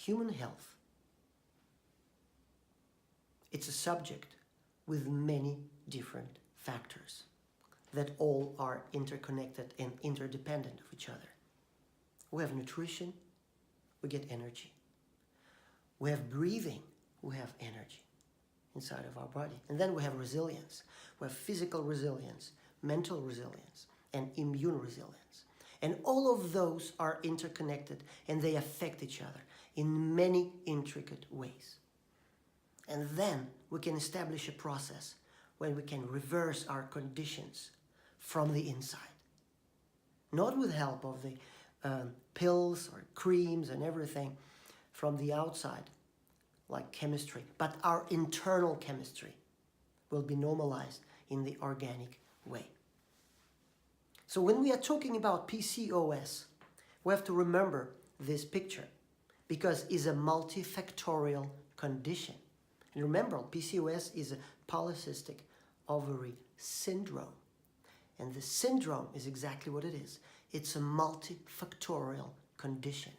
human health, it's a subject with many different factors that all are interconnected and interdependent of each other. We have nutrition, we get energy. We have breathing, we have energy inside of our body. And then we have resilience. We have physical resilience, mental resilience, and immune resilience. And all of those are interconnected and they affect each other in many intricate ways. And then we can establish a process where we can reverse our conditions from the inside. Not with help of the pills or creams and everything from the outside, like chemistry, but our internal chemistry will be normalized in the organic way. So when we are talking about PCOS, we have to remember this picture because it's a multifactorial condition. And remember, PCOS is a polycystic ovary syndrome. And the syndrome is exactly what it is. It's a multifactorial condition.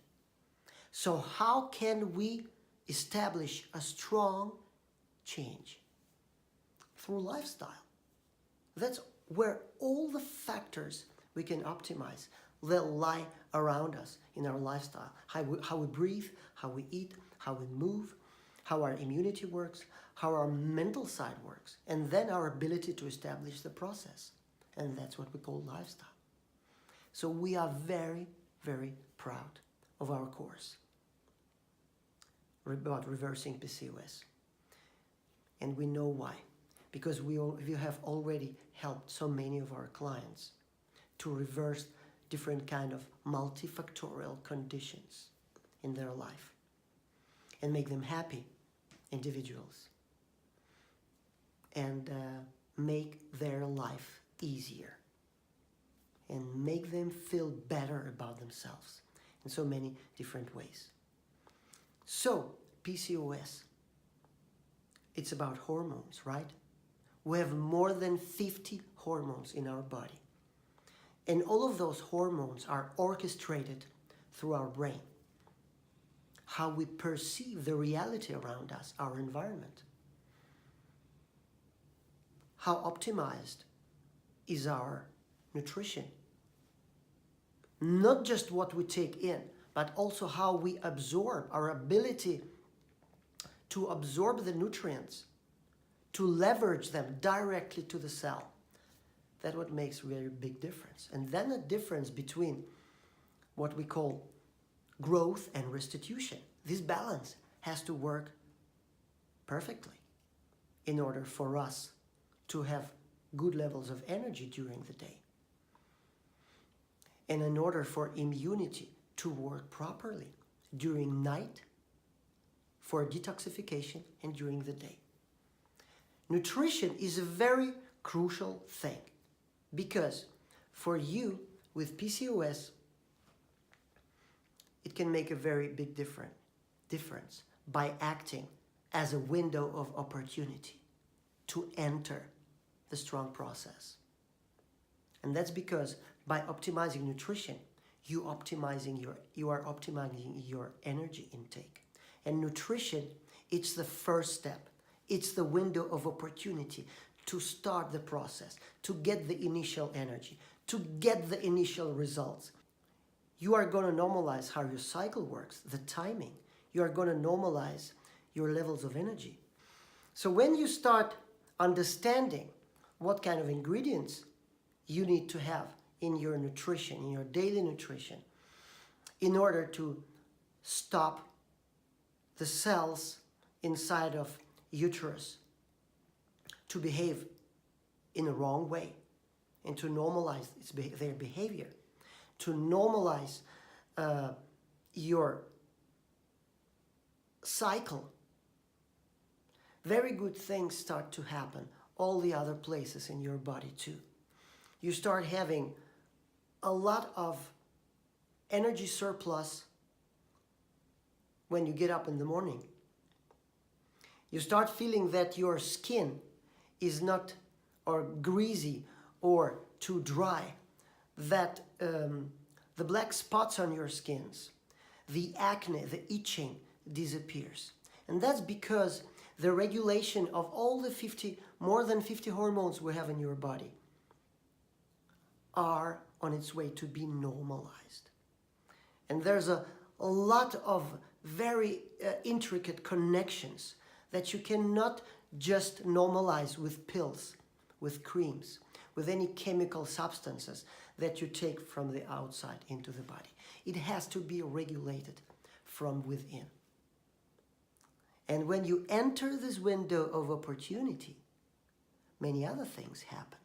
So how can we establish a strong change? Through lifestyle. That's where all the factors we can optimize that lie around us in our lifestyle. How we breathe, how we eat, how we move, how our immunity works, how our mental side works, and then our ability to establish the process. And that's what we call lifestyle. So we are very, very proud of our course about reversing PCOS. And we know why. Because we have already helped so many of our clients to reverse different kind of multifactorial conditions in their life and make them happy individuals and make their life easier and make them feel better about themselves in so many different ways. So, PCOS, it's about hormones, right? We have more than 50 hormones in our body. And all of those hormones are orchestrated through our brain. How we perceive the reality around us, our environment. How optimized is our nutrition. Not just what we take in, but also how we absorb, our ability to absorb the nutrients, to leverage them directly to the cell. That's what makes a very big difference. And then the difference between what we call growth and restitution. This balance has to work perfectly in order for us to have good levels of energy during the day. And in order for immunity to work properly during night, for detoxification, and during the day. Nutrition is a very crucial thing because for you with PCOS, it can make a very big difference by acting as a window of opportunity to enter the strong process. And that's because by optimizing nutrition, you are optimizing your energy intake. And nutrition, it's the first step. It's the window of opportunity to start the process, to get the initial energy, to get the initial results. You are going to normalize how your cycle works, the timing. You are going to normalize your levels of energy. So when you start understanding what kind of ingredients you need to have in your nutrition, in your daily nutrition, in order to stop the cells inside of uterus to behave in a wrong way and to normalize their behavior, to normalize your cycle, very good things start to happen all the other places in your body too. You start having a lot of energy surplus when you get up in the morning. You start feeling that your skin is not or greasy or too dry, that the black spots on your skins, the acne, the itching disappears. And that's because the regulation of all the more than 50 hormones we have in your body are on its way to be normalized. And there's a lot of very intricate connections that you cannot just normalize with pills, with creams, with any chemical substances that you take from the outside into the body. It has to be regulated from within. And when you enter this window of opportunity, many other things happen.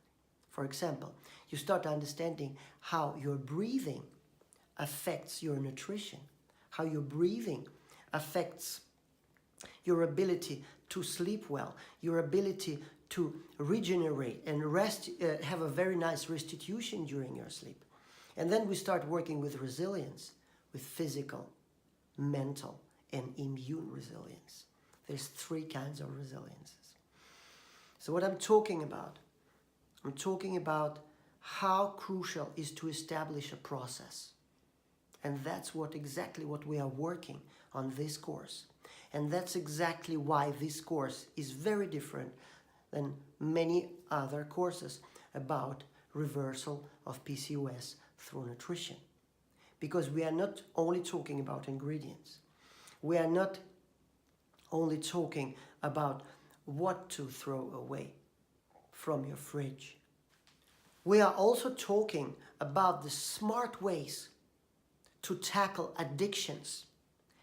For example, you start understanding how your breathing affects your nutrition, how your breathing affects your ability to sleep well, your ability to regenerate and rest, have a very nice restitution during your sleep. And then we start working with resilience, with physical, mental, and immune resilience. There's 3 kinds of resiliences. So what I'm talking about how crucial is to establish a process. And that's exactly what we are working on this course. And that's exactly why this course is very different than many other courses about reversal of PCOS through nutrition. Because we are not only talking about ingredients. We are not only talking about what to throw away from your fridge. We are also talking about the smart ways to tackle addictions.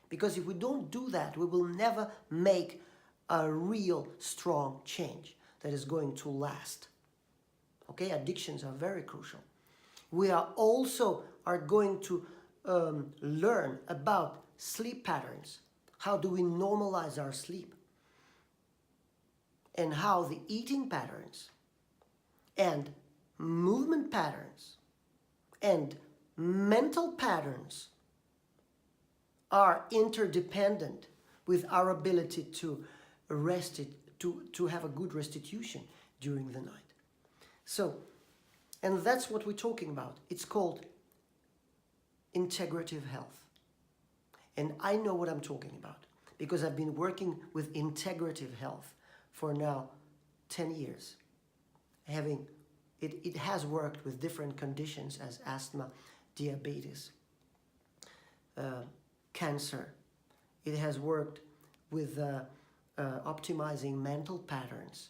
Because if we don't do that, we will never make a real strong change that is going to last. Okay, addictions are very crucial. We are also going to learn about sleep patterns. How do we normalize our sleep? And how the eating patterns and movement patterns and mental patterns are interdependent with our ability to rest it, to have a good restitution during the night. So, and that's what we're talking about. It's called integrative health. And I know what I'm talking about because I've been working with integrative health for now 10 years. It has worked with different conditions as asthma, diabetes, cancer. It has worked with optimizing mental patterns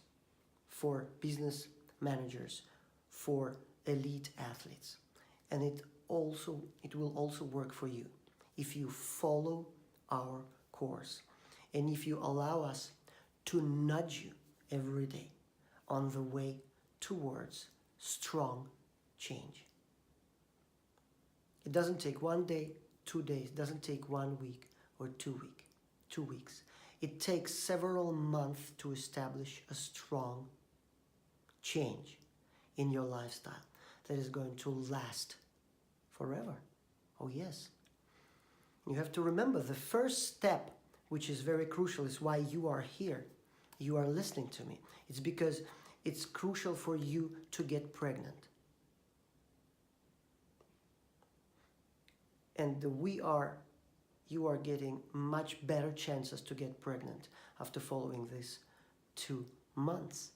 for business managers, for elite athletes. And it will also work for you if you follow our course and if you allow us to nudge you every day on the way towards strong change. It doesn't take 1 day, 2 days, it doesn't take 1 week or 2 weeks. It takes several months to establish a strong change in your lifestyle that is going to last forever. Oh yes. You have to remember the first step, which is very crucial, is why you are here. You are listening to me. It's because it's crucial for you to get pregnant. And you are getting much better chances to get pregnant after following this 2 months.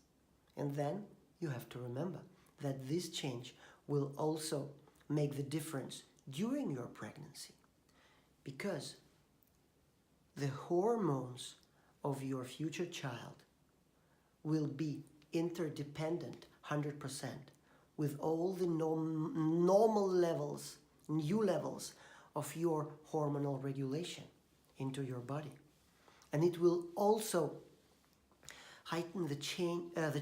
And then you have to remember that this change will also make the difference during your pregnancy, because the hormones of your future child will be interdependent 100% with all the normal levels, new levels of your hormonal regulation into your body. And it will also heighten the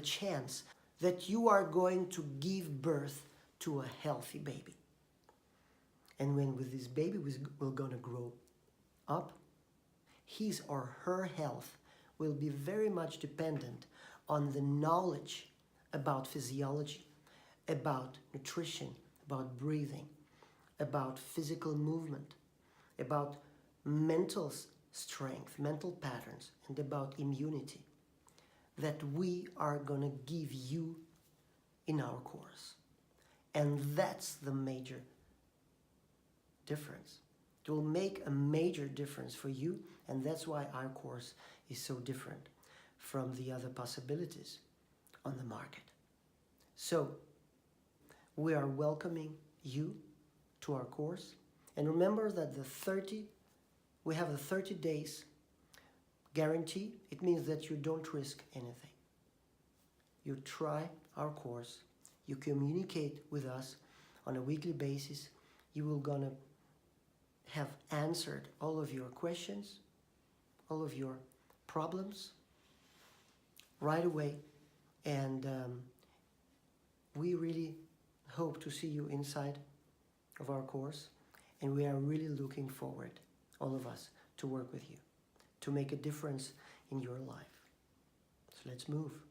chance that you are going to give birth to a healthy baby. And when with this baby will gonna grow up, his or her health will be very much dependent on the knowledge about physiology, about nutrition, about breathing, about physical movement, about mental strength, mental patterns, and about immunity that we are going to give you in our course. And that's the major difference It will make a major difference for you, and that's why our course is so different from the other possibilities on the market. So, we are welcoming you to our course. And remember that we have the 30 days guarantee. It means that you don't risk anything. You try our course, you communicate with us on a weekly basis. You will gonna have answered all of your questions, all of your problems right away. And we really hope to see you inside of our course. And we are really looking forward, all of us, to work with you, to make a difference in your life. So let's move.